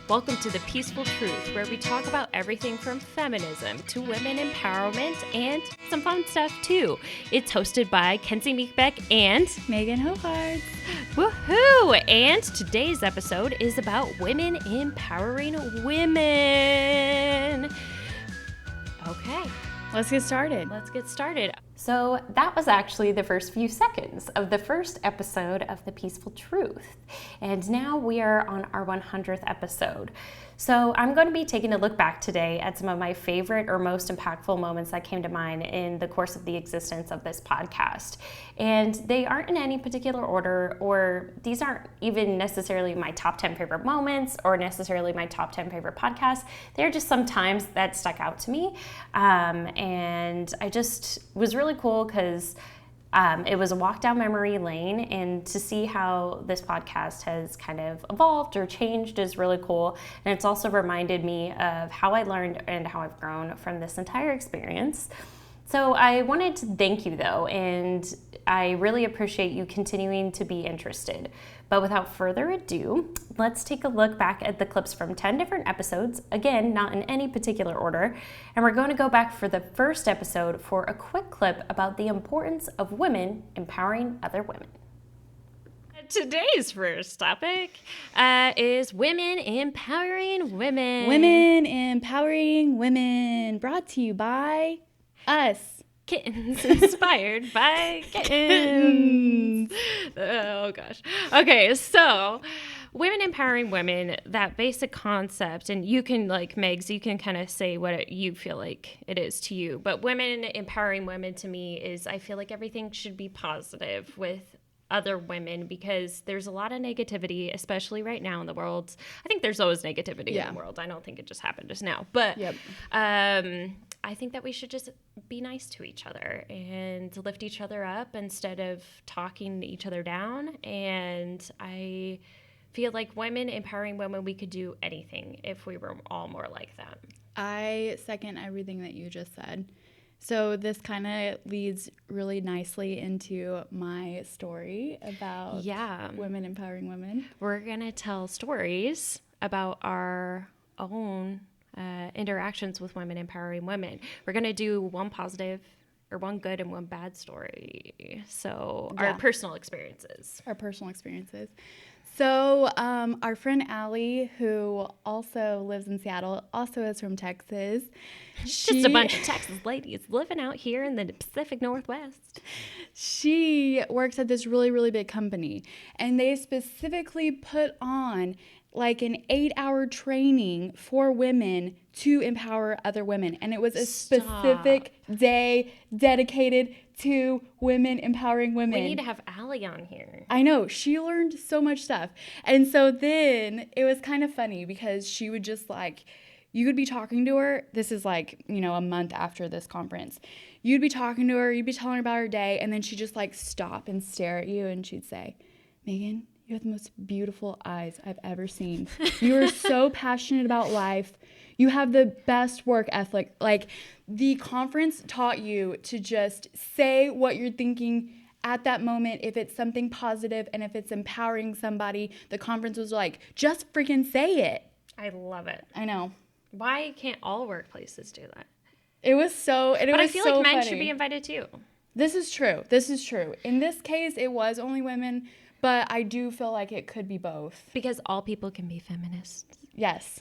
Welcome to The Peaceful Truth, where we talk about everything from feminism to women empowerment and some fun stuff too. It's hosted by Kenzie Meekbeck and Megan Hohards. Woohoo! And today's episode is about women empowering women. Okay. Let's get started. So that was actually the first few seconds of the first episode of The Peaceful Truth. And now we are on our 100th episode. So I'm going to be taking a look back today at some of my favorite or most impactful moments that came to mind in the course of the existence of this podcast. And they aren't in any particular order, or these aren't even necessarily my top 10 favorite moments or necessarily my top 10 favorite podcasts. They're just some times that stuck out to me. And I just was really cool because it was a walk down memory lane, and to see how this podcast has kind of evolved or changed is really cool. And it's also reminded me of how I learned and how I've grown from this entire experience. So I wanted to thank you though, and I really appreciate you continuing to be interested. But without further ado, let's take a look back at the clips from 10 different episodes, again, not in any particular order, and we're going to go back for the first episode for a quick clip about the importance of women empowering other women. Today's first topic is women empowering women. Women empowering women, brought to you by us. Kittens, inspired by kittens. Oh gosh. Okay, so women empowering women, that basic concept, and you can, like Megs, you can kind of say what you feel like it is to you. But women empowering women to me is, I feel like everything should be positive with other women, because there's a lot of negativity, especially right now in the world. I think there's always negativity in the world. I don't think it just happened just now. But I think that we should just be nice to each other and lift each other up instead of talking each other down. And I feel like women empowering women, we could do anything if we were all more like that. I second everything that you just said. So this kind of leads really nicely into my story about women empowering women. We're going to tell stories about our own interactions with women empowering women. We're going to do one positive or one good and one bad story. So our personal experiences. So our friend Allie, who also lives in Seattle, also is from Texas. Just a bunch of Texas ladies living out here in the Pacific Northwest. She works at this really, really big company, and they specifically put on like an 8-hour training for women to empower other women. And it was a specific day dedicated to women empowering women. We need to have Allie on here. I know. She learned so much stuff. And so then it was kind of funny because she would just like, you would be talking to her. This is like, a month after this conference. You'd be talking to her. You'd be telling her about her day. And then she'd just like stop and stare at you. And she'd say, Megan, you have the most beautiful eyes I've ever seen. You are so passionate about life. You have the best work ethic. Like, the conference taught you to just say what you're thinking at that moment. If it's something positive and if it's empowering somebody, the conference was like, just freaking say it. I love it. I know. Why can't all workplaces do that? It was so funny. But I feel like men should be invited too. This is true. In this case, it was only women. But I do feel like it could be both. Because all people can be feminists. Yes.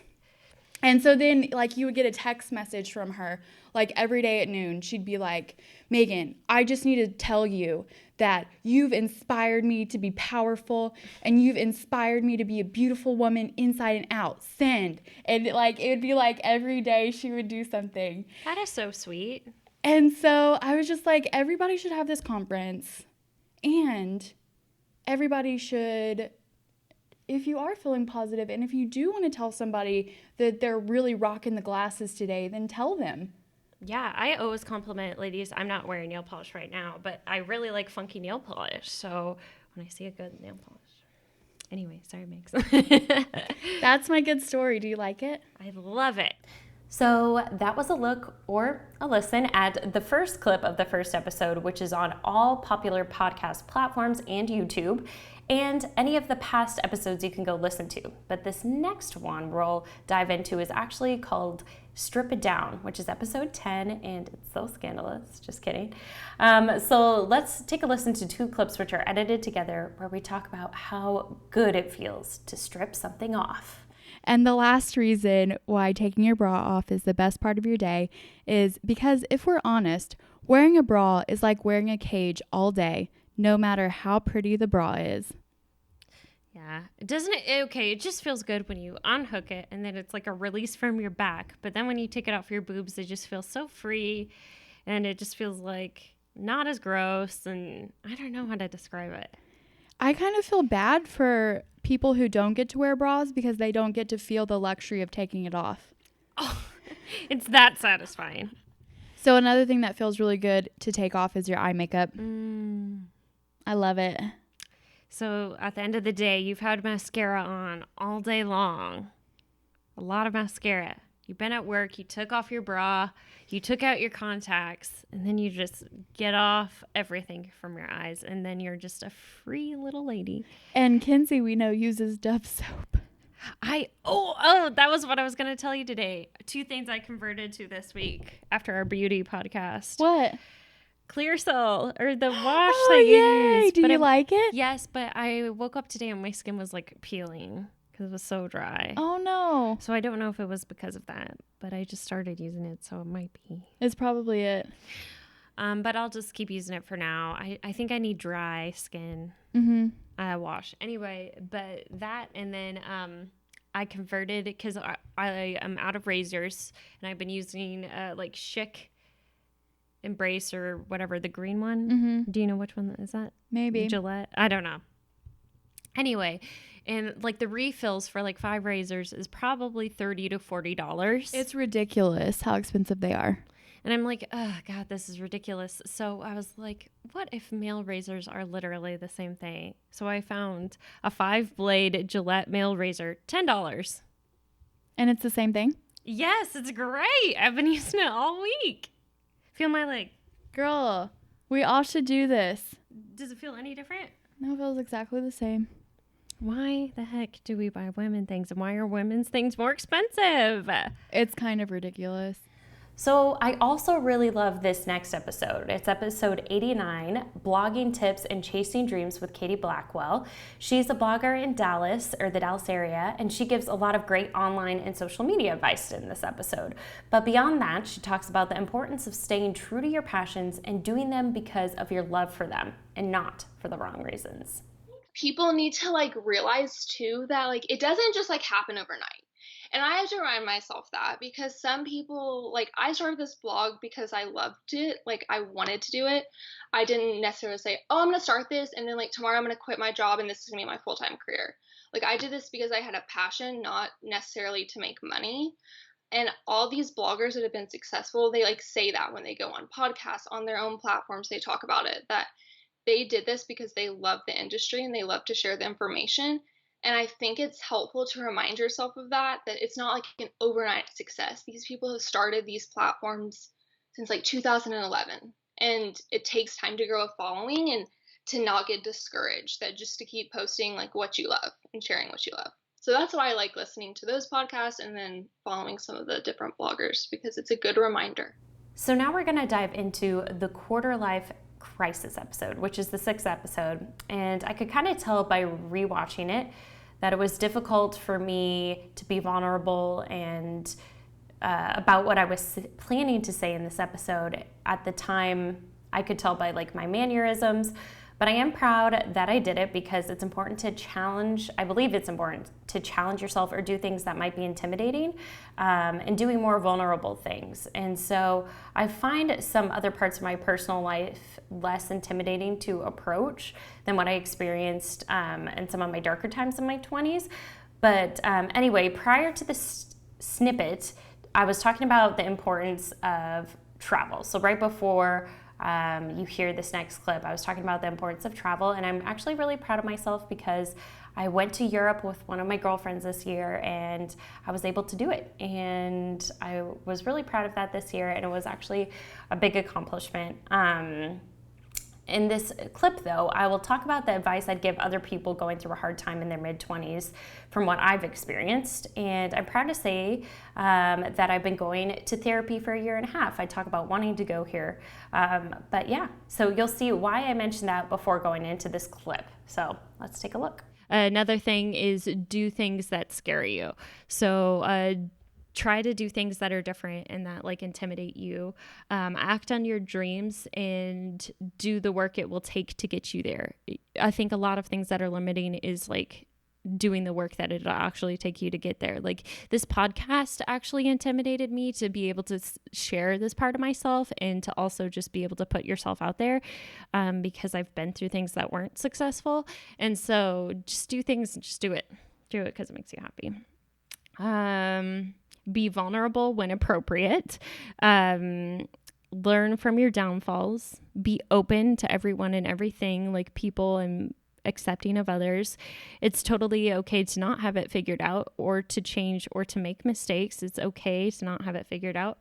And so then, like, you would get a text message from her, like, every day at noon. She'd be like, Megan, I just need to tell you that you've inspired me to be powerful, and you've inspired me to be a beautiful woman inside and out. Send. And, like, it would be, like, every day she would do something. That is so sweet. And so I was just like, everybody should have this conference. And everybody should, if you are feeling positive and if you do want to tell somebody that they're really rocking the glasses today, then tell them. Yeah, I always compliment ladies. I'm not wearing nail polish right now, but I really like funky nail polish. So when I see a good nail polish. Anyway, sorry, Megs. That's my good story. Do you like it? I love it. So that was a look or a listen at the first clip of the first episode, which is on all popular podcast platforms and YouTube. And any of the past episodes you can go listen to. But this next one we'll dive into is actually called Strip It Down, which is episode 10, and it's so scandalous. Just kidding. So let's take a listen to 2 clips which are edited together where we talk about how good it feels to strip something off. And the last reason why taking your bra off is the best part of your day is because if we're honest, wearing a bra is like wearing a cage all day, no matter how pretty the bra is. Yeah. Doesn't it? Okay, it just feels good when you unhook it and then it's like a release from your back. But then when you take it off your boobs, they just feel so free and it just feels like not as gross. And I don't know how to describe it. I kind of feel bad for people who don't get to wear bras because they don't get to feel the luxury of taking it off. Oh, it's that satisfying. So another thing that feels really good to take off is your eye makeup. I love it. So at the end of the day, you've had mascara on all day long. A lot of mascara. You've been at work, you took off your bra, you took out your contacts, and then you just get off everything from your eyes, and then you're just a free little lady. And Kenzie, we know, uses Dove soap. That was what I was going to tell you today. 2 things I converted to this week after our beauty podcast. What? Clear Cell, or the wash Oh, that you yay. use. Do you like it? Yes, but I woke up today and my skin was like peeling because it was so dry. Oh, no. So I don't know if it was because of that, but I just started using it, so it might be. It's probably it. But I'll just keep using it for now. I think I need dry skin wash. Anyway, but that, and then I converted because I am out of razors, and I've been using like Schick Embrace or whatever, the green one. Do you know which one is that? Maybe. Gillette? I don't know. Anyway, and like the refills for like 5 razors is probably $30 to $40. It's ridiculous how expensive they are. And I'm like, oh God, this is ridiculous. So I was like, what if male razors are literally the same thing? So I found a 5-blade Gillette male razor, $10. And it's the same thing? Yes, it's great. I've been using it all week. Feel my leg. Girl, we all should do this. Does it feel any different? No, it feels exactly the same. Why the heck do we buy women things, and why are women's things more expensive? It's kind of ridiculous. So I also really love this next episode. It's episode 89, Blogging Tips and Chasing Dreams with Katie Blackwell. She's a blogger in Dallas, or the Dallas area, and she gives a lot of great online and social media advice in this episode. But beyond that, she talks about the importance of staying true to your passions and doing them because of your love for them and not for the wrong reasons. People need to realize too that it doesn't just happen overnight. And I have to remind myself that, because some people, I started this blog because I loved it. I wanted to do it. I didn't necessarily say, oh, I'm going to start this, and then tomorrow I'm going to quit my job and this is going to be my full-time career. I did this because I had a passion, not necessarily to make money. And all these bloggers that have been successful, they say that when they go on podcasts, on their own platforms, they talk about it, that they did this because they love the industry and they love to share the information. And I think it's helpful to remind yourself of that it's not an overnight success. These people have started these platforms since 2011, and it takes time to grow a following and to not get discouraged, that just to keep posting what you love and sharing what you love. So that's why I like listening to those podcasts and then following some of the different bloggers, because it's a good reminder. So now we're going to dive into the quarter life crisis episode, which is the 6th episode. And I could kind of tell by rewatching it that it was difficult for me to be vulnerable and about what I was planning to say in this episode. At the time, I could tell by my mannerisms, but I am proud that I did it, because it's important to challenge. I believe it's important to challenge yourself or do things that might be intimidating, and doing more vulnerable things. And so I find some other parts of my personal life less intimidating to approach than what I experienced in some of my darker times in my 20s. But anyway, prior to this snippet, I was talking about the importance of travel. So right before you hear this next clip, I was talking about the importance of travel, and I'm actually really proud of myself because I went to Europe with one of my girlfriends this year, and I was able to do it, and I was really proud of that this year, and it was actually a big accomplishment. In this clip, though, I will talk about the advice I'd give other people going through a hard time in their mid-20s from what I've experienced. And I'm proud to say that I've been going to therapy for 1.5 years. I talk about wanting to go here. But yeah, so you'll see why I mentioned that before going into this clip. So let's take a look. Another thing is do things that scare you. So try to do things that are different and that like intimidate you. Act on your dreams and do the work it will take to get you there. I think a lot of things that are limiting is like doing the work that it'll actually take you to get there. Like this podcast actually intimidated me to be able to share this part of myself and to also just be able to put yourself out there because I've been through things that weren't successful. And so just do things, just do it. Do it because it makes you happy. Be vulnerable when appropriate. Learn from your downfalls. Be open to everyone and everything, like people, and accepting of others. It's totally okay to not have it figured out or to change or to make mistakes. It's okay to not have it figured out.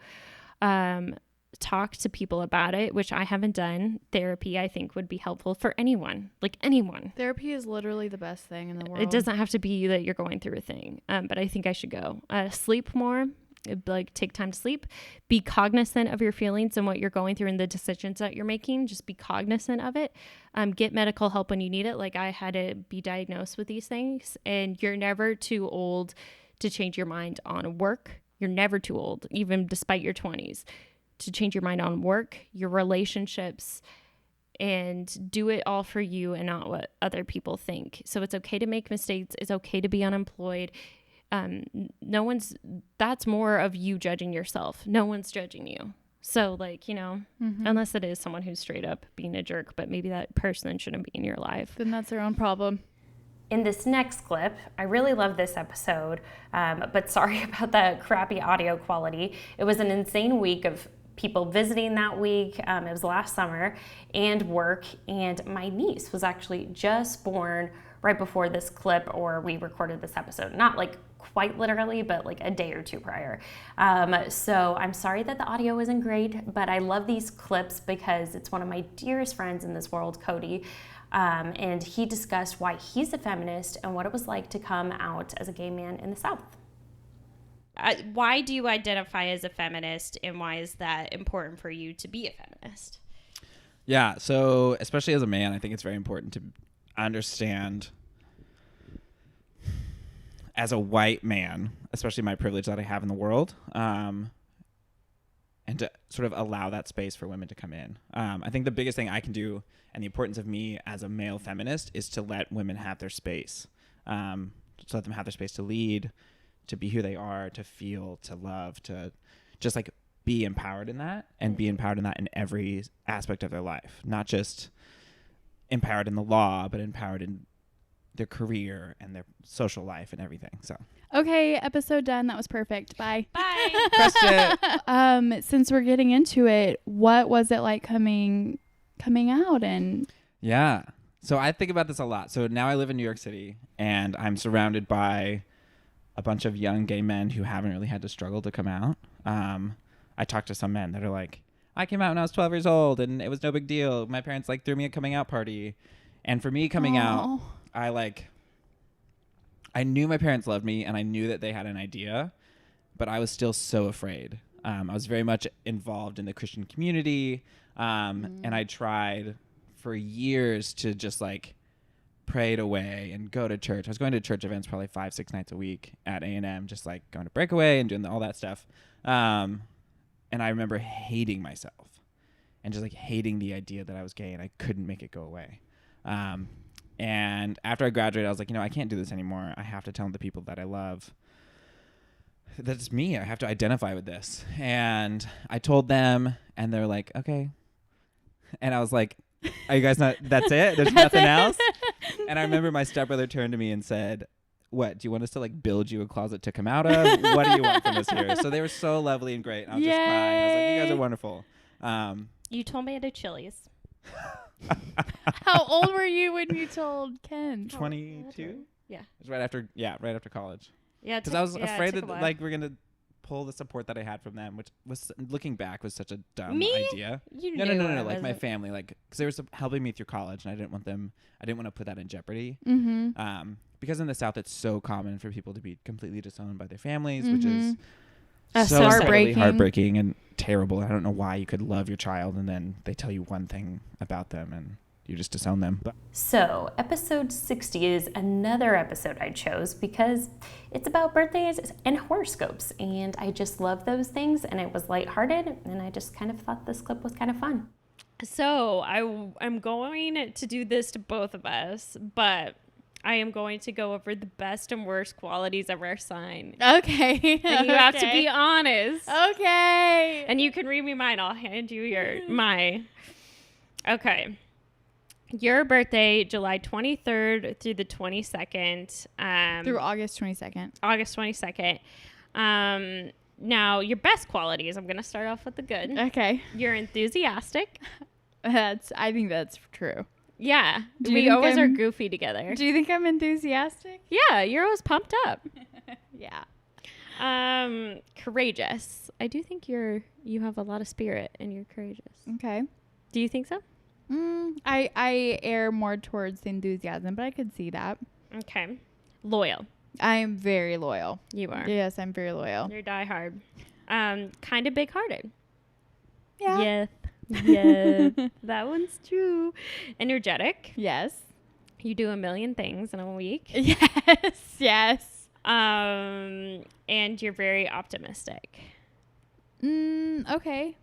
Talk to people about it, which I haven't done. Therapy, I think, would be helpful for anyone, like anyone. Therapy is literally the best thing in the world. It doesn't have to be that you're going through a thing, but I think I should go. Sleep more, like take time to sleep. Be cognizant of your feelings and what you're going through and the decisions that you're making. Just be cognizant of it. Get medical help when you need it. Like I had to be diagnosed with these things, and you're never too old to change your mind on work. You're never too old, even despite your 20s. To change your mind on work, your relationships, and do it all for you and not what other people think. So it's okay to make mistakes. It's okay to be unemployed. That's more of you judging yourself. No one's judging you. So like, unless it is someone who's straight up being a jerk, but maybe that person shouldn't be in your life. Then that's their own problem. In this next clip, I really love this episode, but sorry about the crappy audio quality. It was an insane week of people visiting that week. It was last summer, and work, and my niece was actually just born right before this clip, or we recorded this episode. Not like quite literally, but like a day or two prior. So I'm sorry that the audio isn't great, but I love these clips because it's one of my dearest friends in this world, Cody. And he discussed why he's a feminist and what it was like to come out as a gay man in the South. Why do you identify as a feminist, and why is that important for you to be a feminist? Yeah, so especially as a man, I think it's very important to understand, as a white man, especially my privilege that I have in the world, and to sort of allow that space for women to come in. I think the biggest thing I can do, and the importance of me as a male feminist, is to let women have their space, to let them have their space to lead, to be who they are, to feel, to love, to just like be empowered in that, and be empowered in that in every aspect of their life, not just empowered in the law, but empowered in their career and their social life and everything. So okay, episode done. That was perfect. Bye. Bye. pressed it. Since we're getting into it, what was it like coming out? And Yeah. So I think about this a lot. So now I live in New York City, and I'm surrounded by a bunch of young gay men who haven't really had to struggle to come out. I talked to some men that are like, I came out when I was 12 years old and it was no big deal. My parents like threw me a coming out party. And for me coming out, I knew my parents loved me, and I knew that they had an idea, but I was still so afraid. I was very much involved in the Christian community. And I tried for years to just like pray it away and go to church. I was going to church events probably 5-6 nights a week at A&M, just like going to breakaway and doing all that stuff. And I remember hating myself and just like hating the idea that I was gay, and I couldn't make it go away. And after I graduated, I was like, I can't do this anymore. I have to tell the people that I love that it's me. I have to identify with this. And I told them, and they're like, okay. And I was like, are you guys not, that's it? There's nothing else? And I remember my stepbrother turned to me and said, what, do you want us to like build you a closet to come out of? What do you want from us here? So they were so lovely and great. I was just crying. I was like, you guys are wonderful. You told me at a Chili's. How old were you when you told Ken? 22? Yeah. It was right after college. Yeah. Because I was afraid that like we're going to pull the support that I had from them, which was, looking back, was such a dumb Me? idea. You No, knew I like my wasn't- family, like, because they were helping me through college, and I didn't want to put that in jeopardy. Because in the South, it's so common for people to be completely disowned by their families, which is so heartbreaking. heartbreaking and terrible. I don't know why you could love your child and then they tell you one thing about them and you just disown them. But So, episode 60 is another episode I chose because it's about birthdays and horoscopes, and I just love those things, and it was lighthearted, and I just kind of thought this clip was kind of fun. So I'm going to do this to both of us, but I am going to go over the best and worst qualities of our sign. Okay. And you have to be honest. Okay. And you can read me mine. I'll hand you my. Okay. Your birthday, July 23rd through the 22nd. Through August 22nd. August 22nd. Now, your best qualities. I'm going to start off with the good. Okay. You're enthusiastic. I think that's true. Yeah. Do you We think always are I'm- goofy together. Do you think I'm enthusiastic? Yeah, you're always pumped up. Yeah. Courageous. I do think you have a lot of spirit and you're courageous. Okay. Do you think so? I err more towards the enthusiasm, but I could see that. Okay. Loyal. I am very loyal. You are. Yes, I'm very loyal. You're diehard. Kind of big-hearted. Yeah. Yeah. That one's true. Energetic. Yes. You do a million things in a week. Yes. Yes. And you're very optimistic. Okay.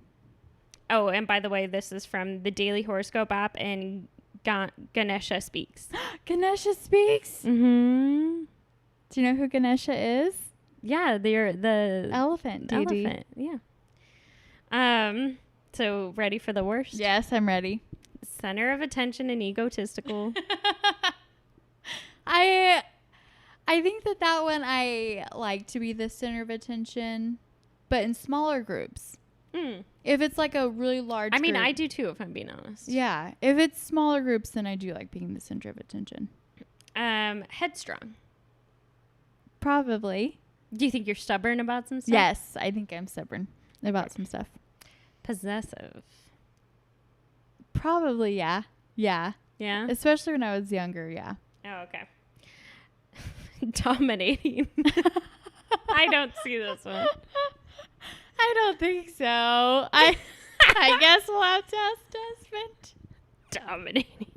Oh, and by the way, this is from the Daily Horoscope app and Ganesha Speaks. Ganesha speaks. Mm-hmm. Do you know who Ganesha is? Yeah, they're the Elephant deity. elephant. Yeah. So ready for the worst? Yes, I'm ready. Center of attention and egotistical. I think that one I like to be the center of attention, but in smaller groups. If it's like a really large I mean, group, I do too, if I'm being honest. Yeah. If it's smaller groups, then I do like being the center of attention. Headstrong. Probably. Do you think you're stubborn about some stuff? Yes, I think I'm stubborn about some stuff. Possessive. Probably, yeah. Yeah. Yeah. Especially when I was younger, yeah. Oh, okay. Dominating. I don't see this one. I don't think so. I guess we'll have to ask Desmond. Dominating.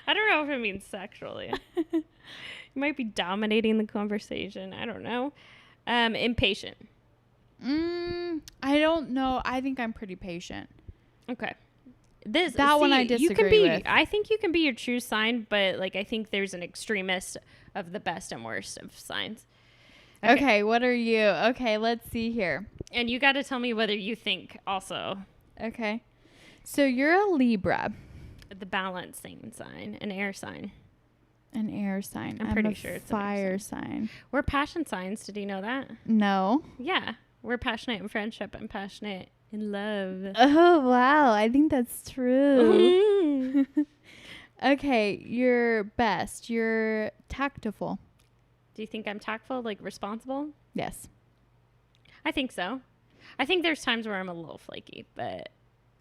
I don't know if it means sexually. You might be dominating the conversation. I don't know. Impatient. I don't know. I think I'm pretty patient. Okay. That one I disagree with. I think you can be your true sign, but like I think there's an extremist of the best and worst of signs. Okay, what are you? Okay, let's see here. And you got to tell me whether you think also Okay. So you're a Libra, the balancing sign, an air sign. an air sign. I'm pretty a sure it's an air fire sign. We're passion signs. Did you know that? No. Yeah. We're passionate in friendship and passionate in love. Oh, wow. I think that's true. Okay, you're best. You're tactful. Do you think I'm tactful, like responsible? Yes. I think so. I think there's times where I'm a little flaky, but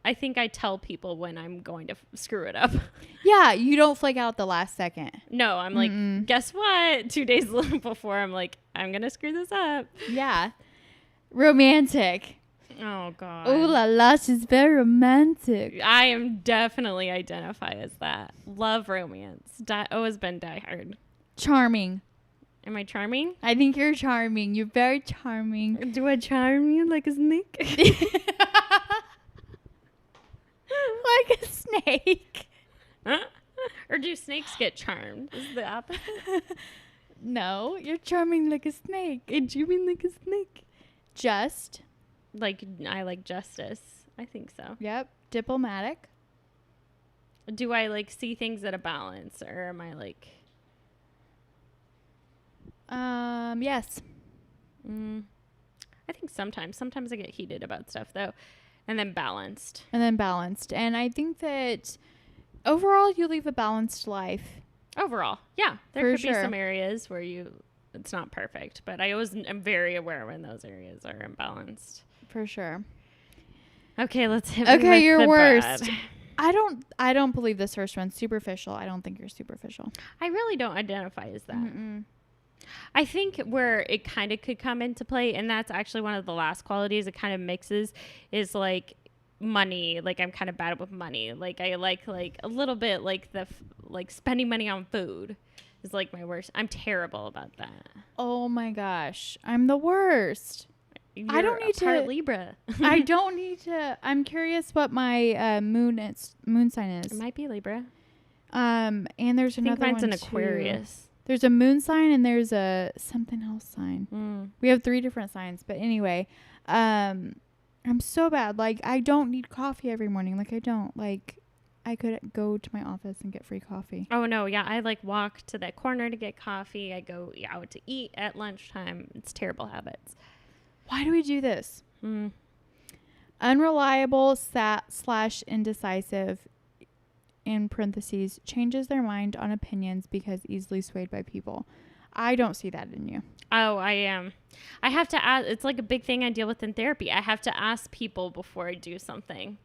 I think I tell people when I'm going to screw it up. Yeah, you don't flake out the last second. No, I'm like, guess what? 2 days before, I'm like, I'm going to screw this up. Yeah. Romantic. Oh, God. Ooh la la, she's very romantic. I am definitely identify as that. Love romance. Always been diehard. Charming. Am I charming? I think you're charming. You're very charming. Do I charm you like a snake? Like a snake. Or do snakes get charmed? Is the opposite? No, you're charming like a snake. You mean like a snake? Just. Like, I like justice. I think so. Yep. Diplomatic. Do I like see things at a balance, or am I like... Yes. I think sometimes I get heated about stuff though, and then balanced. And I think that overall you live a balanced life. Overall, yeah, there For could be sure. some areas where you it's not perfect, but I'm very aware when those areas are imbalanced. For sure. Okay, let's hit me Okay, with you're the worst. bad. I don't believe this first one's superficial. I don't think you're superficial. I really don't identify as that. Mm-mm. I think where it kind of could come into play, and that's actually one of the last qualities it kind of mixes, is like money. Like I'm kind of bad with money. Like I like a little bit like like spending money on food is like my worst. I'm terrible about that. Oh my gosh, I'm the worst. I don't need to. Part Libra. I don't need to. I'm curious what my moon sign is. It might be Libra. And there's I think another mine's one an too. Aquarius. There's a moon sign and there's a something else sign. We have 3 different signs, but anyway, I'm so bad. Like I don't need coffee every morning. Like I don't. Like I could go to my office and get free coffee. Oh no, yeah, I like walk to that corner to get coffee. I go out to eat at lunchtime. It's terrible habits. Why do we do this? Unreliable / indecisive, in parentheses, changes their mind on opinions because easily swayed by people. I don't see that in you. Oh, I am. I have to ask. It's like a big thing I deal with in therapy. I have to ask people before I do something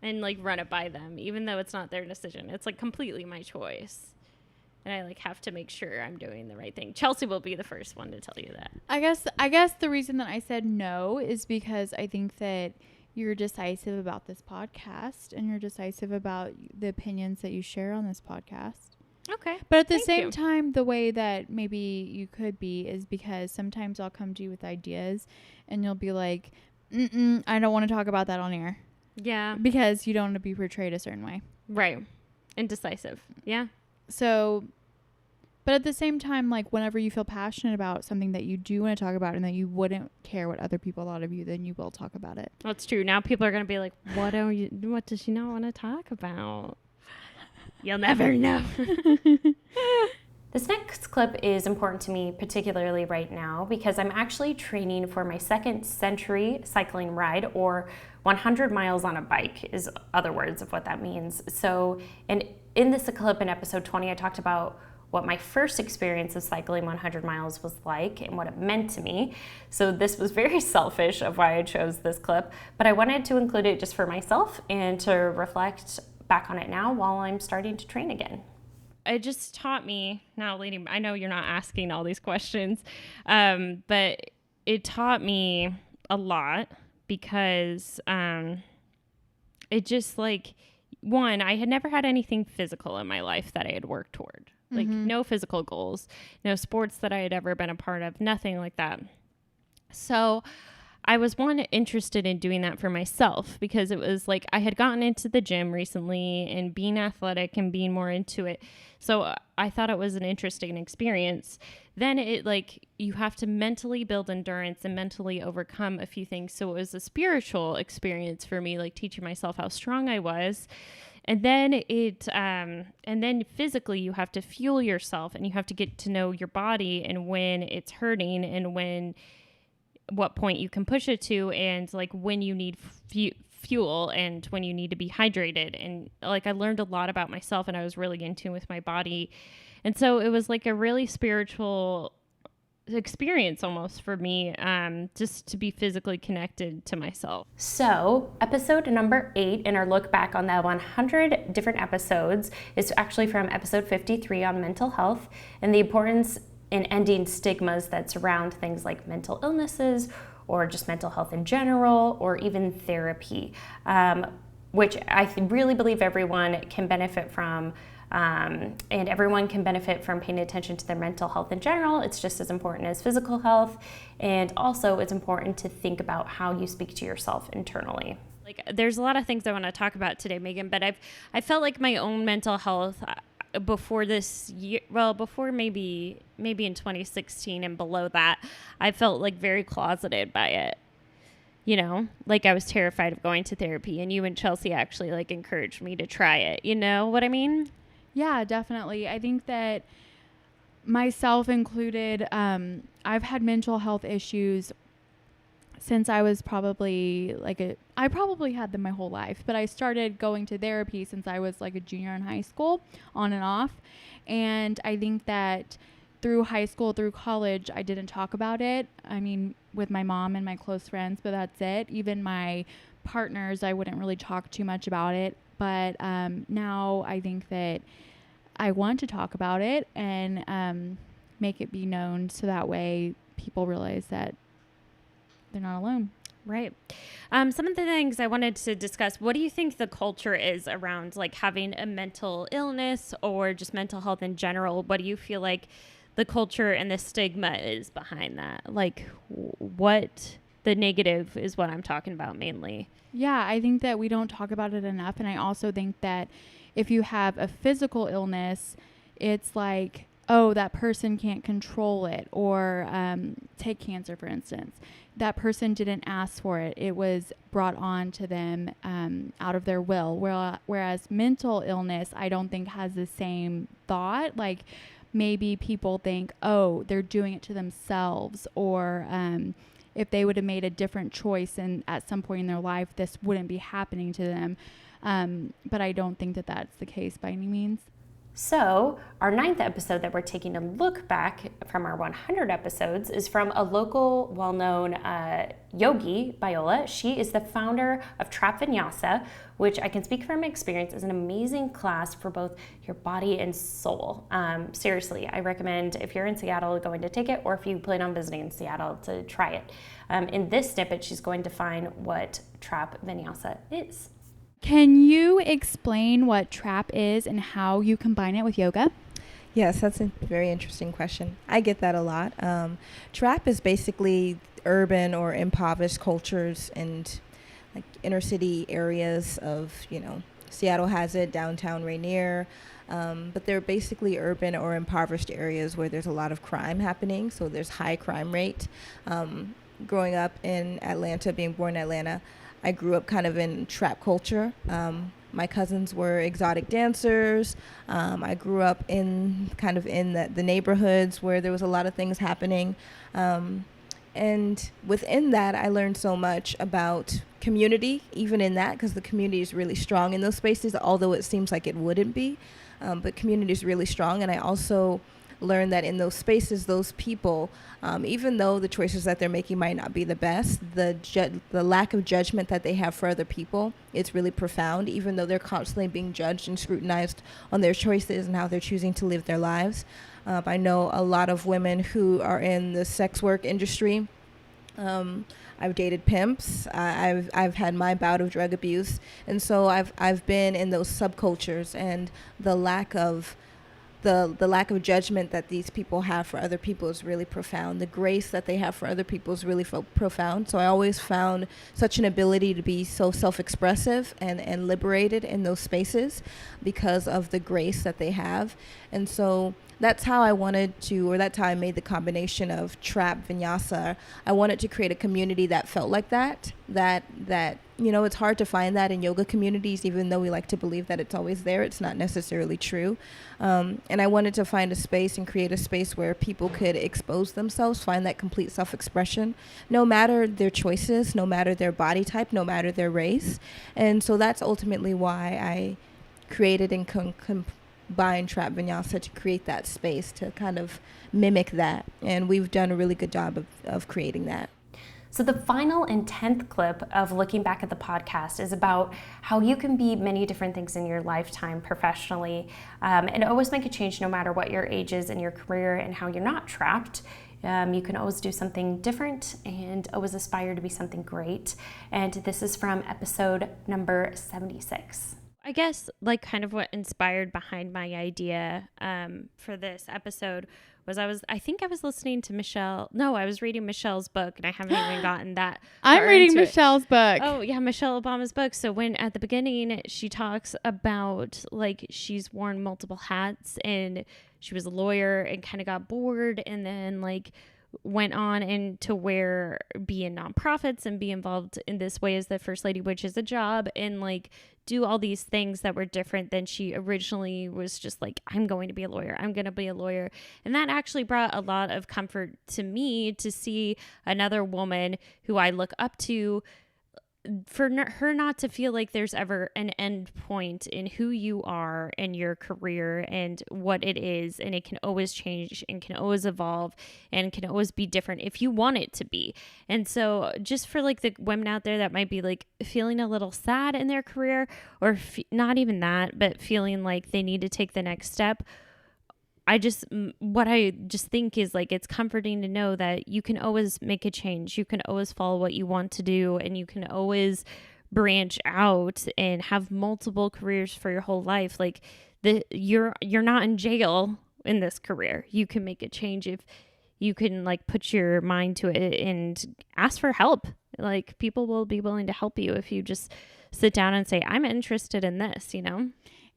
and like run it by them, even though it's not their decision. It's like completely my choice. And I like have to make sure I'm doing the right thing. Chelsea will be the first one to tell you that. I guess the reason that I said no is because I think that you're decisive about this podcast and you're decisive about the opinions that you share on this podcast. Okay. But at the same time, the way that maybe you could be is because sometimes I'll come to you with ideas and you'll be like, I don't want to talk about that on air. Yeah. Because you don't want to be portrayed a certain way. Right. Indecisive. Yeah. So, but at the same time, like whenever you feel passionate about something that you do want to talk about and that you wouldn't care what other people thought of you, then you will talk about it. That's true. Now people are going to be like, what does she not want to talk about? You'll never know. This next clip is important to me, particularly right now, because I'm actually training for my 2nd century cycling ride, or 100 miles on a bike is other words of what that means. So, and in this clip in episode 20, I talked about what my first experience of cycling 100 miles was like and what it meant to me. So this was very selfish of why I chose this clip, but I wanted to include it just for myself and to reflect back on it now while I'm starting to train again. It just taught me, now lady, I know you're not asking all these questions, but it taught me a lot because it just like, one, I had never had anything physical in my life that I had worked toward. Like no physical goals, no sports that I had ever been a part of, nothing like that. So I was interested in doing that for myself because it was like I had gotten into the gym recently and being athletic and being more into it. So I thought it was an interesting experience. Then it like you have to mentally build endurance and mentally overcome a few things. So it was a spiritual experience for me, like teaching myself how strong I was. And then and then physically you have to fuel yourself and you have to get to know your body and when it's hurting and what point you can push it to and like when you need fuel and when you need to be hydrated. And like I learned a lot about myself and I was really in tune with my body. And so it was like a really spiritual experience almost for me, just to be physically connected to myself. So episode number 8 in our look back on the 100 different episodes is actually from episode 53 on mental health and the importance in ending stigmas that surround things like mental illnesses or just mental health in general or even therapy, which I really believe everyone can benefit from. And everyone can benefit from paying attention to their mental health in general. It's just as important as physical health. And also it's important to think about how you speak to yourself internally. Like there's a lot of things I want to talk about today, Megan, but I felt like my own mental health before this year, well, before maybe in 2016 and below that, I felt like very closeted by it. You know, like I was terrified of going to therapy and you and Chelsea actually like encouraged me to try it. You know what I mean? Yeah, definitely. I think that myself included, I've had mental health issues since I was probably I probably had them my whole life, but I started going to therapy since I was like a junior in high school on and off. And I think that through high school, through college, I didn't talk about it. I mean, with my mom and my close friends, but that's it. Even my partners, I wouldn't really talk too much about it. But now I think that I want to talk about it and make it be known, so that way people realize that they're not alone. Right. Some of the things I wanted to discuss, what do you think the culture is around like having a mental illness or just mental health in general? What do you feel like the culture and the stigma is behind that? Like what the negative is what I'm talking about mainly. Yeah, I think that we don't talk about it enough. And I also think that if you have a physical illness, it's like, oh, that person can't control it. Or take cancer, for instance. That person didn't ask for it. It was brought on to them out of their will. Whereas mental illness, I don't think has the same thought. Like maybe people think, oh, they're doing it to themselves. Or if they would have made a different choice and at some point in their life, this wouldn't be happening to them. But I don't think that that's the case by any means. So, our 9th episode that we're taking a look back from our 100 episodes is from a local, well-known yogi, Biola. She is the founder of Trap Vinyasa, which I can speak from experience is an amazing class for both your body and soul. Seriously, I recommend if you're in Seattle going to take it, or if you plan on visiting Seattle to try it. In this snippet, she's going to find what Trap Vinyasa is. Can you explain what trap is and how you combine it with yoga? Yes, that's a very interesting question. I get that a lot. Trap is basically urban or impoverished cultures and like inner city areas of, Seattle has it, downtown Rainier. But they're basically urban or impoverished areas where there's a lot of crime happening. So there's high crime rate. Growing up in Atlanta, being born in Atlanta, I grew up kind of in trap culture. My cousins were exotic dancers. I grew up in the neighborhoods where there was a lot of things happening. And within that, I learned so much about community, even in that, because the community is really strong in those spaces, although it seems like it wouldn't be. But community is really strong. And I also learn that in those spaces, those people, even though the choices that they're making might not be the best, the lack of judgment that they have for other people, it's really profound, even though they're constantly being judged and scrutinized on their choices and how they're choosing to live their lives. I know a lot of women who are in the sex work industry. I've dated pimps. I've had my bout of drug abuse, and so I've been in those subcultures, and the lack of judgment that these people have for other people is really profound. The grace that they have for other people is really profound. So I always found such an ability to be so self-expressive and liberated in those spaces because of the grace that they have. And so that's how I that's how I made the combination of trap, vinyasa. I wanted to create a community that felt like that it's hard to find that in yoga communities, even though we like to believe that it's always there. It's not necessarily true. And I wanted to find a space and create a space where people could expose themselves, find that complete self-expression, no matter their choices, no matter their body type, no matter their race. And so that's ultimately why I created and combined Trap Vinyasa to create that space to kind of mimic that. And we've done a really good job of creating that. So the final and 10th clip of looking back at the podcast is about how you can be many different things in your lifetime professionally and always make a change no matter what your age is in your career and how you're not trapped. You can always do something different and always aspire to be something great. And this is from episode number 76. I guess like kind of what inspired behind my idea for this episode was I think I was listening to I was reading Michelle's book and I haven't even gotten that. I'm reading Michelle's book. Oh yeah, Michelle Obama's book. So when at the beginning she talks about like she's worn multiple hats and she was a lawyer and kind of got bored and then like went on into where be in nonprofits and be involved in this way as the first lady, which is a job, and like do all these things that were different than she originally was just like, I'm going to be a lawyer. I'm going to be a lawyer. And that actually brought a lot of comfort to me to see another woman who I look up to for her not to feel like there's ever an end point in who you are and your career and what it is, and it can always change and can always evolve and can always be different if you want it to be. And so just for like the women out there that might be like feeling a little sad in their career, or not even that, but feeling like they need to take the next step, what I just think is like, it's comforting to know that you can always make a change. You can always follow what you want to do, and you can always branch out and have multiple careers for your whole life. Like you're not in jail in this career. You can make a change if you can like put your mind to it and ask for help. Like people will be willing to help you if you just sit down and say, I'm interested in this, you know?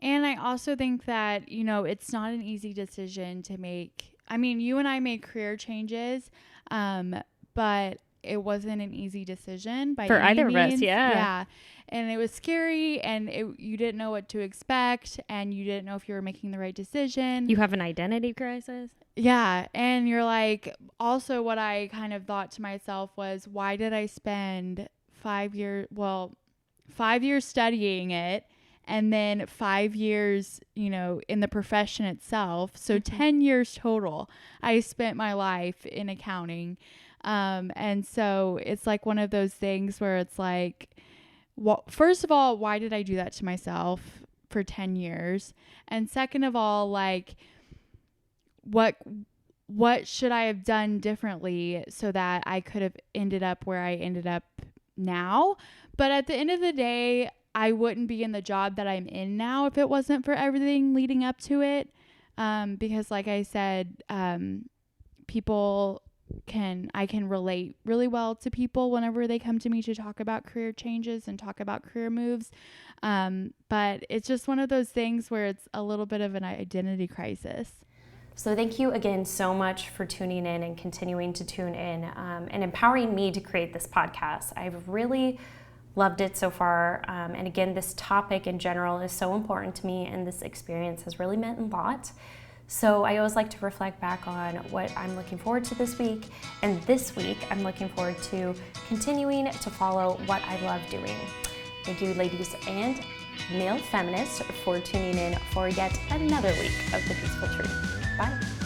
And I also think that, you know, it's not an easy decision to make. I mean, you and I made career changes, but it wasn't an easy decision by for any either means. of us. Yeah. Yeah. And it was scary, and you didn't know what to expect, and you didn't know if you were making the right decision. You have an identity crisis. Yeah. And you're like, also what I kind of thought to myself was, why did I spend 5 years studying it? And then 5 years, you know, in the profession itself. So 10 years total, I spent my life in accounting. And so it's like one of those things where it's like, well, first of all, why did I do that to myself for 10 years? And second of all, like, what should I have done differently so that I could have ended up where I ended up now? But at the end of the day, I wouldn't be in the job that I'm in now if it wasn't for everything leading up to it. Because like I said, I can relate really well to people whenever they come to me to talk about career changes and talk about career moves. But it's just one of those things where it's a little bit of an identity crisis. So thank you again so much for tuning in and continuing to tune in and empowering me to create this podcast. I've really loved it so far. And again, this topic in general is so important to me, and this experience has really meant a lot. So I always like to reflect back on what I'm looking forward to this week. And this week, I'm looking forward to continuing to follow what I love doing. Thank you, ladies and male feminists, for tuning in for yet another week of The Peaceful Truth. Bye.